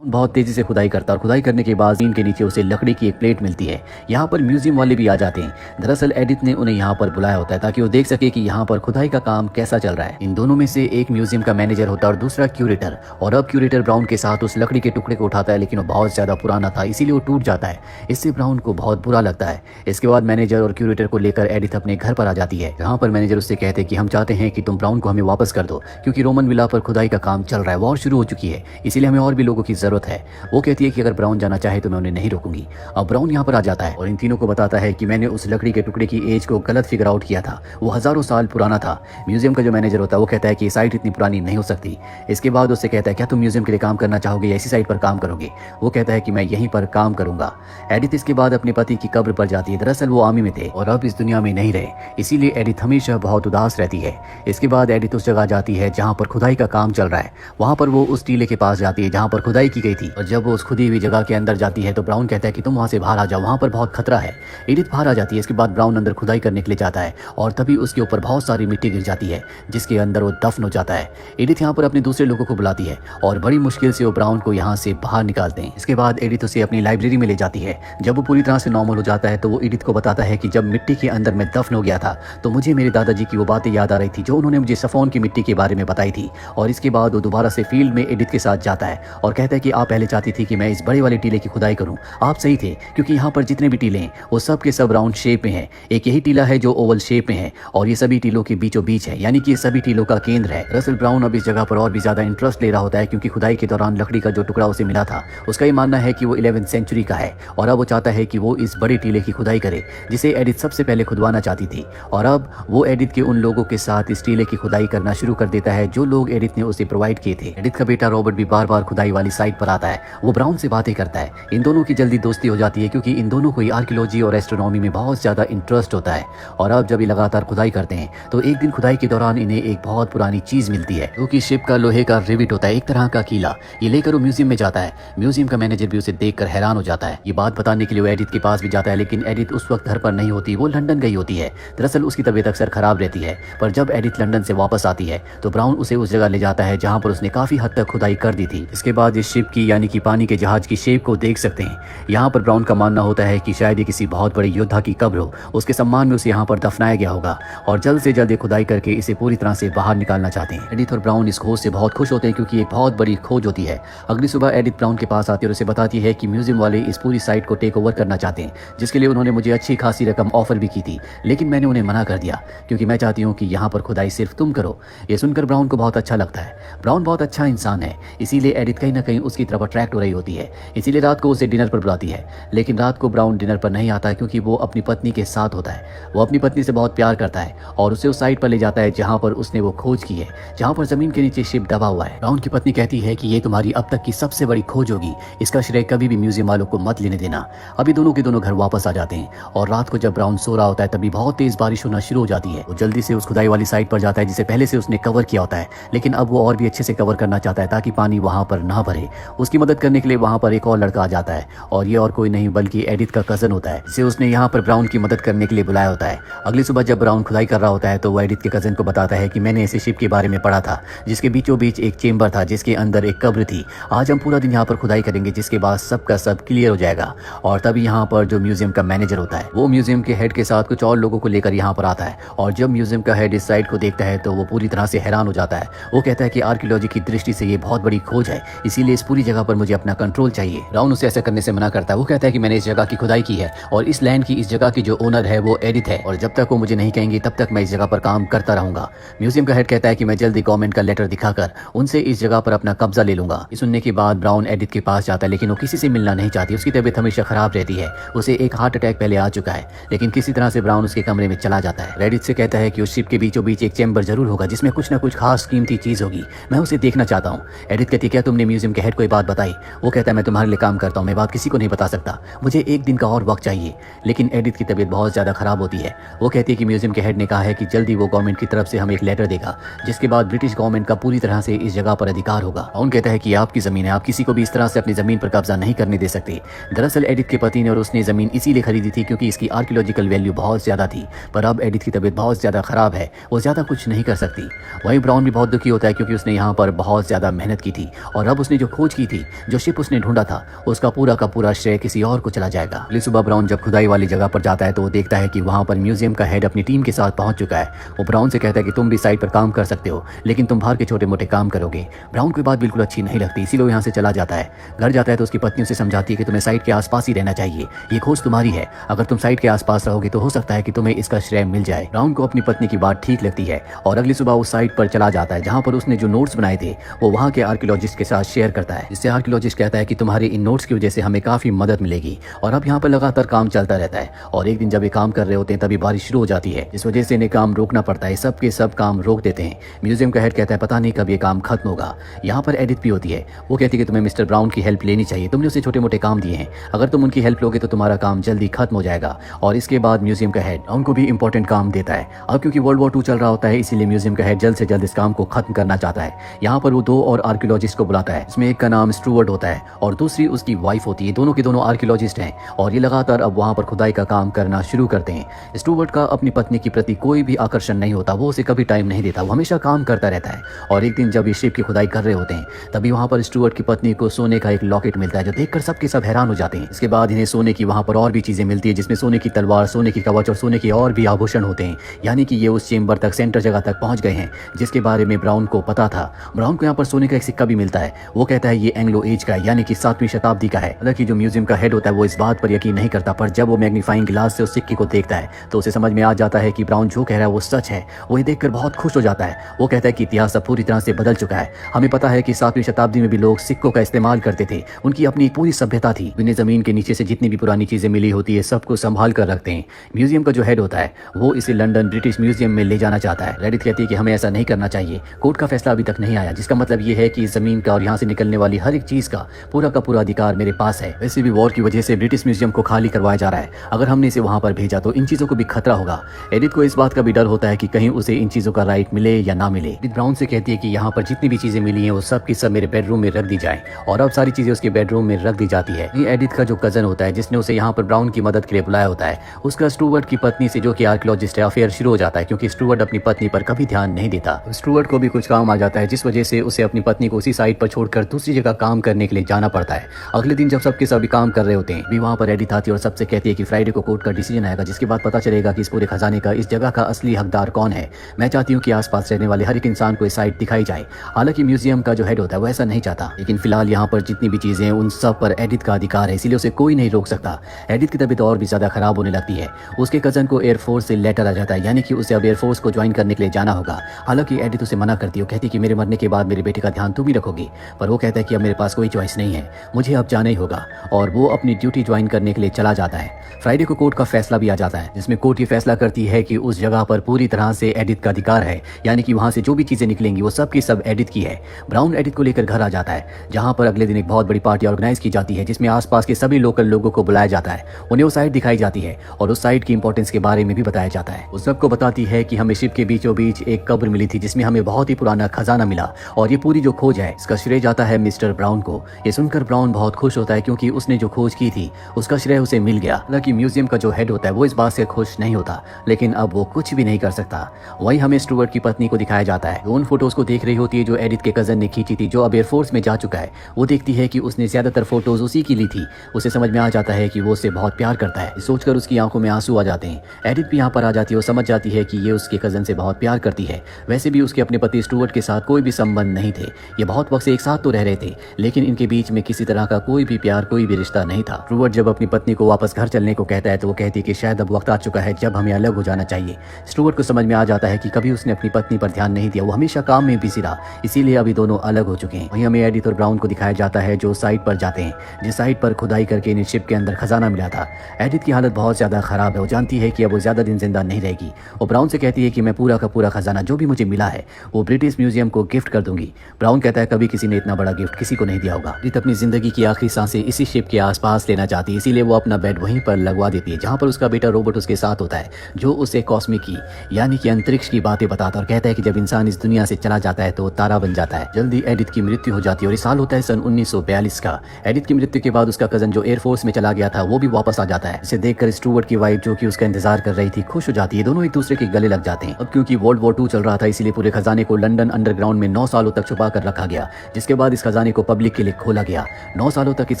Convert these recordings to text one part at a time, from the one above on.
बहुत तेजी से खुदाई करता है और खुदाई करने के बाद जमीन के नीचे उसे लकड़ी की एक प्लेट मिलती है। यहाँ पर म्यूजियम वाले भी आ जाते हैं। दरअसल एडिथ ने उन्हें यहाँ पर बुलाया होता है ताकि वो देख सके कि यहाँ पर खुदाई का काम कैसा चल रहा है। इन दोनों में से एक म्यूजियम का मैनेजर होता है और दूसरा क्यूरेटर। और अब क्यूरेटर ब्राउन के साथ उस लकड़ी के टुकड़े को उठाता है, लेकिन वो बहुत ज्यादा पुराना था, इसीलिए वो टूट जाता है। इससे ब्राउन को बहुत बुरा लगता है। इसके बाद मैनेजर और क्यूरेटर को लेकर एडिथ अपने घर पर आ जाती है, जहाँ पर मैनेजर उससे कहते हैं कि हम चाहते हैं कि तुम ब्राउन को हमें वापस कर दो, क्योंकि रोमन विला पर खुदाई का काम चल रहा है, वॉर शुरू हो चुकी है, इसीलिए हमें और भी लोगों की जरूरत है। वो कहती है कि अगर ब्राउन जाना चाहे तो मैं उन्हें नहीं रोकूंगी। अब ब्राउन यहाँ पर आ जाता है और इन तीनों को बताता है कि मैंने उस लकड़ी के टुकड़े की एज को गलत फिगर आउट किया था, वो हजारों साल पुराना था। म्यूजियम का जो मैनेजर होता है वो कहता है कि साइट इतनी पुरानी नहीं हो सकती। इसके बाद उससे कहता है क्या तुम म्यूजियम के लिए काम करना चाहोगे या इसी साइट पर काम करोगे? वो कहता है कि मैं यहीं पर काम करूंगा। एडिथ इसके बाद अपने पति की कब्र पर जाती है। दरअसल वो आर्मी में थे और अब इस दुनिया में नहीं रहे, इसीलिए एडिथ हमेशा बहुत उदास रहती है। इसके बाद एडिथ उस जगह जाती है जहाँ पर खुदाई का काम चल रहा है। वहाँ पर वो उस टीले के पास जाती है जहाँ पर खुदाई की गई थी, और जब वो उस खुदी हुई जगह के अंदर जाती है तो ब्राउन कहता है कि तुम वहाँ से बाहर आ जाओ, वहाँ पर बहुत खतरा है। एडिथ बाहर आ जाती है। इसके बाद ब्राउन अंदर खुदाई करने के लिए जाता है और तभी उसके ऊपर बहुत सारी मिट्टी गिर जाती है, जिसके अंदर वो दफन हो जाता है। एडिथ यहाँ पर अपने दूसरे लोगों को बुलाती है और बड़ी मुश्किल से वो ब्राउन को यहाँ से बाहर निकालते हैं। इसके बाद एडिथ उसे अपनी लाइब्रेरी में ले जाती है। जब वो पूरी तरह से नॉर्मल हो जाता है तो वो एडिथ को बताता है कि जब मिट्टी के अंदर मैं दफन हो गया था तो मुझे मेरे दादाजी की वो बातें याद आ रही थी जो उन्होंने मुझे सफोन की मिट्टी के बारे में बताई थी। और इसके बाद वो दोबारा से फील्ड में एडिथ के साथ जाता है और कहता है कि आप पहले चाहती थी कि मैं इस बड़े वाले टीले की खुदाई करूं। आप सही थे, क्योंकि यहाँ पर जितने भी टीले हैं वो सब के सब राउंड शेप में हैं। एक यही टीला है जो ओवल शेप में है और ये सभी टीलों के बीचों बीच है, यानी कि ये सभी टीलों का केंद्र है। दरअसल ब्राउन अब इस जगह पर और भी ज्यादा इंटरेस्ट ले रहा होता है, क्योंकि खुदाई के दौरान लकड़ी का जो टुकड़ा उसे मिला था उसका ये मानना है कि वो 11वीं सेंचुरी का है, और अब वो चाहता है कि वो इस बड़े टीले की खुदाई करे जिसे एडिथ सबसे पहले खुदवाना चाहती थी। और अब वो एडिथ के उन लोगों के साथ इस टीले की खुदाई करना शुरू कर देता है जो लोग एडिथ ने उसे प्रोवाइड किए थे। एडिथ का बेटा रॉबर्ट भी बार बार खुदाई वाली साइट पर आता है। वो ब्राउन से बातें करता है। इन दोनों की जल्दी दोस्ती हो जाती है, क्योंकि इन दोनों को आर्कियोलॉजी और एस्ट्रोनॉमी में बहुत ज्यादा इंटरेस्ट होता है। और अब जब ये लगातार खुदाई करते हैं तो एक दिन खुदाई के दौरान इन्हें एक बहुत पुरानी चीज मिलती है, जो कि शिप का लोहे का रिविट होता है, एक तरह का कीला। ये लेकर वो म्यूजियम में जाता है। म्यूजियम का मैनेजर भी उसे देखकर हैरान हो जाता है। ये बात बताने के लिए वो एडिथ के पास भी जाता है, लेकिन एडिथ उस वक्त घर पर नहीं होती, वो लंदन गई होती है। दरअसल उसकी तबीयत अक्सर खराब रहती है, पर जब एडिथ लंदन से वापस आती है तो ब्राउन उसे उस जगह ले जाता है जहाँ पर उसने काफी हद तक खुदाई कर दी थी। इसके बाद इस शिप की यानी कि पानी के जहाज की शेप को देख सकते हैं। यहाँ पर ब्राउन का मानना होता है कि शायद ये किसी बहुत बड़े योद्धा की कब्र हो, उसके सम्मान में उसे यहाँ पर दफनाया गया होगा, और जल्द से जल्द खुदाई करके इसे पूरी तरह से बाहर निकालना चाहते हैं। एडिथ और ब्राउन इस खोज से बहुत खुश होते हैं, क्योंकि एक बहुत बड़ी खोज होती है। अगली सुबह एडिथ ब्राउन के पास आती है और उसे बताती है कि म्यूजियम वाले इस पूरी साइट को टेक ओवर करना चाहते हैं, जिसके लिए उन्होंने मुझे अच्छी खासी रकम ऑफर भी की थी, लेकिन मैंने उन्हें मना कर दिया, क्योंकि मैं चाहती हूँ कि यहाँ पर खुदाई सिर्फ तुम करो। ये सुनकर ब्राउन को बहुत अच्छा लगता है। ब्राउन बहुत अच्छा इंसान है, इसीलिए एडिथ कहीं ना कहीं उसकी तरफ अट्रैक्ट हो रही होती है, इसीलिए रात को उसे डिनर पर बुलाती है। लेकिन रात को ब्राउन डिनर पर नहीं आता, क्योंकि वो अपनी पत्नी के साथ होता है। वो अपनी पत्नी से बहुत प्यार करता है और उसे उस साइट पर ले जाता है जहाँ पर उसने वो खोज की है, जहाँ पर जमीन के नीचे शिप दबा हुआ है। ब्राउन की पत्नी कहती है कि ये तुम्हारी अब तक की सबसे बड़ी खोज होगी, इसका श्रेय कभी भी म्यूजियम वालों को मत लेने देना। अभी दोनों के दोनों घर वापस आ जाते हैं और रात को जब ब्राउन सो रहा होता है तभी बहुत तेज बारिश होना शुरू हो जाती है। वो जल्दी से उस खुदाई वाली साइट पर जाता है जिसे पहले से उसने कवर किया होता है, लेकिन अब वो और भी अच्छे से कवर करना चाहता है ताकि पानी वहाँ पर ना भरे। उसकी मदद करने के लिए वहाँ पर एक और लड़का आ जाता है, और ये और कोई नहीं बल्कि एडिथ का कजन होता है, जिसे उसने यहाँ पर ब्राउन की मदद करने के लिए बुलाया होता है। अगली सुबह जब ब्राउन खुदाई कर रहा होता है तो वो एडिथ के कजन को बताता है कि मैंने ऐसे शिप के बारे में पढ़ा था जिसके बीचों बीच एक चेंबर था जिसके अंदर एक कब्र थी। आज हम पूरा दिन यहाँ पर खुदाई करेंगे, जिसके बाद सब का सब क्लियर हो जाएगा। और तभी यहाँ पर जो म्यूजियम का मैनेजर होता है वो म्यूजियम के हेड के साथ कुछ और लोगों को लेकर यहाँ पर आता है, और जब म्यूजियम का हेड इस साइट को देखता है तो वो पूरी तरह से हैरान हो जाता है। वो कहता है कि आर्कियोलॉजी की दृष्टि से ये बहुत बड़ी खोज है, इसीलिए इस पूरी जगह पर मुझे अपना कंट्रोल चाहिए। ब्राउन उसे ऐसा करने से मना करता है। वो कहता है कि मैंने इस जगह की खुदाई की है और इस लैंड की, इस जगह की जो ओनर है वो एडिथ है, और जब तक वो मुझे नहीं कहेंगे तब तक मैं इस जगह पर काम करता रहूंगा। म्यूजियम का हेड कहता है कि मैं जल्दी गवर्नमेंट का लेटर दिखाकर उनसे इस जगह पर अपना कब्जा ले लूंगा। सुनने के बाद ब्राउन एडिथ के पास जाता है, लेकिन वो किसी से मिलना नहीं चाहती। उसकी तबीयत हमेशा खराब रहती है, उसे एक हार्ट अटैक पहले आ चुका है, लेकिन किसी तरह से ब्राउन उसके कमरे में चला जाता है। एडिथ से कहता है कि उस शिप के बीचों बीच एक चैम्बर जरूर होगा जिसमें कुछ ना कुछ खास कीमती चीज होगी, मैं उसे देखना चाहता हूँ। एडिथ कहती है क्या तुमने म्यूजियम के हेड को बात बताई? वो कहता है मैं तुम्हारे लिए काम करता हूँ, मैं बात किसी को नहीं बता सकता, मुझे एक दिन का और वक्त चाहिए। लेकिन एडिथ की तबीयत बहुत ज्यादा खराब होती है। वो कहती है कि म्यूजियम के हेड ने कहा है कि जल्दी वो गवर्नमेंट की तरफ से हमें एक लेटर देगा, जिसके बाद ब्रिटिश गवर्नमेंट का पूरी तरह से इस जगह पर अधिकार होगा। ब्राउन कहता है कि आपकी जमीन है, आप किसी को भी इस तरह से अपनी जमीन पर कब्जा नहीं करने दे सकते। दरअसल एडिथ के पति ने और उसने जमीन इसीलिए खरीदी थी क्योंकि इसकी आर्कियोलॉजिकल वैल्यू बहुत ज्यादा थी, पर अब एडिथ की तबीयत बहुत ज्यादा खराब है, वो ज्यादा कुछ नहीं कर सकती। वहीं ब्राउन भी बहुत दुखी होता है क्योंकि उसने यहाँ पर बहुत ज्यादा मेहनत की थी और अब उसने जो खोज खोज की थी, जो शिप उसने ढूंढा था, उसका पूरा का पूरा श्रेय किसी और को चला जाएगा। अगली सुबह ब्राउन जब खुदाई वाली जगह पर जाता है तो वो देखता है कि वहाँ पर म्यूजियम का हेड अपनी टीम के साथ पहुंच चुका है। वो ब्राउन से कहता है कि तुम भी साइट पर काम कर सकते हो, लेकिन तुम बाहर के छोटे मोटे काम करोगे। ब्राउन को बात बिल्कुल अच्छी नहीं लगती, इसीलिए वो यहाँ से चला जाता है। घर जाता है तो उसकी पत्नी उसे समझाती है कि तुम्हें साइट के आसपास ही रहना चाहिए, ये खोज तुम्हारी है, अगर तुम साइट के आसपास रहोगे तो हो सकता है कि तुम्हें इसका श्रेय मिल जाए। ब्राउन को अपनी पत्नी की बात ठीक लगती है और अगली सुबह उस साइट पर चला जाता है जहाँ पर उसने जो नोट्स बनाए थे वो वहाँ के आर्कियोलॉजिस्ट के साथ शेयर करता है, जिससे आर्कियोलॉजिस्ट कहता है कि तुम्हारे इन नोट्स की वजह से हमें काफी मदद मिलेगी। और अब यहाँ पर लगातार काम चलता रहता है और एक दिन जब ये काम कर रहे होते हैं तभी बारिश शुरू हो जाती है, जिस वजह से इन्हें काम रोकना पड़ता है। सब के सब काम रोक देते हैं। म्यूजियम का हेड कहता है पता नहीं कब ये काम खत्म होगा। यहाँ पर एडिथ भी होती है, वो कहती है कि तुम्हें मिस्टर ब्राउन की हेल्प लेनी चाहिए, तुमने उसे छोटे मोटे काम दिए हैं, अगर तुम उनकी हेल्प लोगे तो तुम्हारा काम जल्दी खत्म हो जाएगा। और इसके बाद म्यूजियम का हेड उनको भी इंपॉर्टेंट काम देता है। अब क्योंकि वर्ल्ड वॉर 2 चल रहा होता है, इसीलिए म्यूजियम का हेड जल्द से जल्द इस काम को खत्म करना चाहता है। यहाँ पर वो 2 और आर्कियोलॉजिस्ट को बुलाता है, इसमें एक का नाम स्टुअर्ट होता है और दूसरी उसकी वाइफ होती है। दोनों के दोनों आर्कियोलॉजिस्ट हैं और ये लगातार अब वहाँ पर खुदाई का काम करना शुरू करते हैं। स्टुअर्ट का अपनी पत्नी के प्रति कोई भी आकर्षण नहीं होता, वो उसे कभी टाइम नहीं देता, वो हमेशा काम करता रहता है। और एक दिन जब ये शिप की खुदाई कर रहे होते हैं तभी वहाँ पर स्टुअर्ट की पत्नी को सोने का एक लॉकेट मिलता है, जो देखकर सबके सब हैरान हो जाते हैं। इसके बाद इन्हें सोने की वहाँ पर और भी चीजें मिलती है, जिसमें सोने की तलवार, सोने की कवच और सोने के और भी आभूषण होते हैं। यानी कि ये उस चेंबर तक, सेंटर जगह तक पहुंच गए हैं जिसके बारे में ब्राउन को पता था। ब्राउन को यहाँ पर सोने का एक सिक्का भी मिलता है, वो कहता है ये एंग्लो एज का है, यानी कि 7वीं शताब्दी का है। हालांकि जो म्यूजियम का हेड होता है वो इस बात पर यकीन नहीं करता, पर जब वो मैग्नीफाइंग ग्लास से उस सिक्के को देखता है तो उसे समझ में आ जाता है कि ब्राउन जो कह रहा है वो सच है। वो ये देखकर बहुत खुश हो जाता है। वो कहता है कि इतिहास अब पूरी तरह से बदल चुका है। हमें पता है कि 7वीं शताब्दी में भी लोग सिक्कों का इस्तेमाल करते थे, उनकी अपनी एक पूरी सभ्यता थी। उन्हें जमीन के नीचे से जितनी भी पुरानी चीजें मिली होती है सबको संभाल कर रखते हैं। म्यूजियम का जो हेड होता है वो इसे लंदन ब्रिटिश म्यूजियम में ले जाना चाहता है। रेडिथ कहती है कि हमें ऐसा नहीं करना चाहिए, कोर्ट का फैसला अभी तक नहीं आया, जिसका मतलब ये है कि इस जमीन का और यहाँ से निकलने वाली हर एक चीज का पूरा अधिकार मेरे पास है। वैसे भी वॉर की वजह से ब्रिटिश म्यूजियम को खाली करवाया जा रहा है, अगर हमने इसे वहां पर भेजा तो इन चीजों को भी खतरा होगा। एडिथ को इस बात का भी डर होता है कि कहीं उसे इन चीजों का राइट मिले या ना मिले। एडिथ ब्राउन से कहती है कि यहाँ पर जितनी भी चीजें मिली हैं वो सब की सब मेरे बेडरूम में रख दी जाए, और अब सारी चीजें उसके बेडरूम में रख दी जाती है। ये एडिथ का जो कजन होता है जिसने उसे यहाँ पर ब्राउन की मदद के लिए बुलाया होता है, उसका स्टुअर्ट की पत्नी से, जो कि आर्कियोलॉजिस्ट है, अफेयर शुरू हो जाता है, क्योंकि स्टुअर्ट अपनी पत्नी पर कभी ध्यान नहीं देता। स्टुअर्ट को भी कुछ काम आ जाता है जिस वजह से उसे अपनी पत्नी को उसी साइट पर छोड़कर दूसरी जगह काम करने के लिए जाना पड़ता है। अगले दिन जब सबके सभी काम कर रहे होते हैं भी वहाँ पर एडिथ आती है और सबसे कहती है कि फ्राइडे को कोर्ट का डिसीजन आएगा, जिसके बाद पता चलेगा कि इस पूरे खजाने का, इस जगह का असली हकदार कौन है। मैं चाहती हूँ कि आसपास रहने वाले हर एक इंसान को इस साइट दिखाई जाए। हालांकि म्यूजियम का जो हेड होता है वो ऐसा नहीं चाहता, लेकिन फिलहाल यहाँ पर जितनी भी चीजें उन सब पर एडिथ का अधिकार है, इसीलिए उसे कोई नहीं रोक सकता। एडिथ की तबीयत और भी ज्यादा खराब होने लगती है। उसके कजन को एयरफोर्स से लेटर आ जाता है, यानी कि उसे अब एयरफोर्स को ज्वाइन करने के लिए जाना होगा। हालांकि एडिथ उसे मना करती है, कहती है कि मेरे मरने के बाद मेरे बेटे का ध्यान तुम ही रखोगी, पर वो कहता है कि अब मेरे पास कोई चॉइस नहीं है, मुझे अब जाना ही होगा, और वो अपनी ड्यूटी ज्वाइन करने के लिए चला जाता है। फ्राइडे को कोर्ट का फैसला भी आ जाता है, जिसमें कोर्ट ये फैसला करती है कि उस जगह पर पूरी तरह से एडिथ का अधिकार है, यानी कि वहां से जो भी चीजें निकलेंगी वो सब की सब एडिथ की है। ब्राउन एडिथ को लेकर घर आ जाता है, जहां पर अगले दिन एक बहुत बड़ी पार्टी ऑर्गेनाइज की जाती है, जिसमें आसपास के सभी लोकल लोगों को बुलाया जाता है। उन्हें वो साइट दिखाई जाती है और उस साइट की इंपॉर्टेंस के बारे में भी बताया जाता है। उस सबको बताती है कि हमें शिप के बीचों बीच एक कब्र मिली थी, जिसमें हमें बहुत ही पुराना खजाना मिला, और ये पूरी जो खोज है इसका श्रेय जाता है मिस्टर ब्राउन को। ये सुनकर ब्राउन बहुत खुश होता है, क्योंकि उसने जो खोज की थी उसका श्रेय उसे मिल गया। हालांकि म्यूजियम का जो हेड होता है वो इस बात से खुश नहीं होता, लेकिन अब वो कुछ भी नहीं कर सकता। वही हमें स्टुअर्ट की पत्नी को दिखाया जाता है, उन फोटोज को देख रही होती है जो एडिथ के कजन ने खींची थी, जो अब एयरफोर्स में जा चुका है। वो देखती है कि उसने ज्यादातर फोटोज उसी की ली थी। उसे समझ में आ जाता है कि वो उससे बहुत प्यार करता है। सोचकर उसकी आंखों में आंसू आ जाते हैं। एडिथ भी यहाँ पर आ जाती है और समझ जाती है कि ये उसके कजन से बहुत प्यार करती है। वैसे भी उसके अपने पति स्टुअर्ट के साथ कोई भी संबंध नहीं थे, ये बहुत वक्त से एक साथ तो रह रहे थे, लेकिन इनके बीच में किसी तरह का कोई भी प्यार, कोई भी रिश्ता नहीं था। स्टुअर्ट जब अपनी पत्नी को वापस घर चलने को कहता है तो वो कहती है कि शायद अब वक्त आ चुका है जब हमें अलग हो जाना चाहिए। स्टुअर्ट को समझ में आ जाता है कि कभी उसने अपनी पत्नी पर ध्यान नहीं दिया, वो हमेशा काम में बिजी रहा, इसीलिए अभी दोनों अलग हो चुके हैं। वहीं हमें एडिथ और ब्राउन को दिखाया जाता है जो साइट पर जाते हैं, जिस साइट पर खुदाई करके इन्हें शिप के अंदर खजाना मिला था। एडिथ की हालत बहुत ज्यादा खराब है, वो जानती है कि अब वो ज्यादा दिन जिंदा नहीं रहेगी। वो ब्राउन से कहती है कि मैं पूरा का पूरा खजाना जो भी मुझे मिला है वो ब्रिटिश म्यूजियम को गिफ्ट कर दूंगी। ब्राउन कहता है कभी किसी ने इतना बड़ा गिफ्ट किसी को नहीं दिया होगा। एडिथ अपनी जिंदगी की आखिरी सांसें इसी शिप के आसपास लेना चाहती है, इसीलिए वो अपना बेड वहीं पर लगवा देती है, जहां पर उसका बेटा रॉबर्ट उसके साथ होता है, जो उसे कॉस्मिक की यानी कि अंतरिक्ष की बातें बताता और कहता है कि जब इंसान इस दुनिया से चला जाता है तो तारा बन जाता है। जल्दी एडिथ की मृत्यु हो जाती है और इस साल होता है सन 1942 का। एडिथ की मृत्यु के बाद उसका कजन जो एयरफोर्स में चला गया था वो भी वापस आ जाता है। इसे देखकर स्टुअर्ट की वाइफ, जो कि उसका इंतजार कर रही थी, खुश हो जाती है। दोनों एक दूसरे के गले लग जाते हैं। अब क्योंकि वर्ल्ड वॉर 2 चल रहा था, इसीलिए पूरे खजाने को लंदन अंडरग्राउंड में 9 सालों तक छुपा कर रखा गया, जिसके बाद इस खजाने खजाने को पब्लिक के लिए खोला गया। 9 सालों तक इस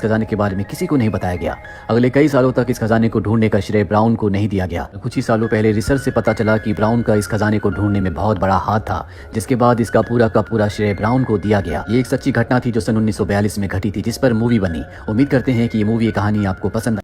खजाने के बारे में किसी को नहीं बताया गया। अगले कई सालों तक इस खजाने को ढूंढने का श्रेय ब्राउन को नहीं दिया गया। कुछ ही सालों पहले रिसर्च से पता चला कि ब्राउन का इस खजाने को ढूंढने में बहुत बड़ा हाथ था, जिसके बाद इसका पूरा का पूरा श्रेय ब्राउन को दिया गया। ये एक सच्ची घटना थी जो सन 1942 में घटी थी, जिस पर मूवी बनी। उम्मीद करते हैं कि ये मूवी कहानी आपको पसंद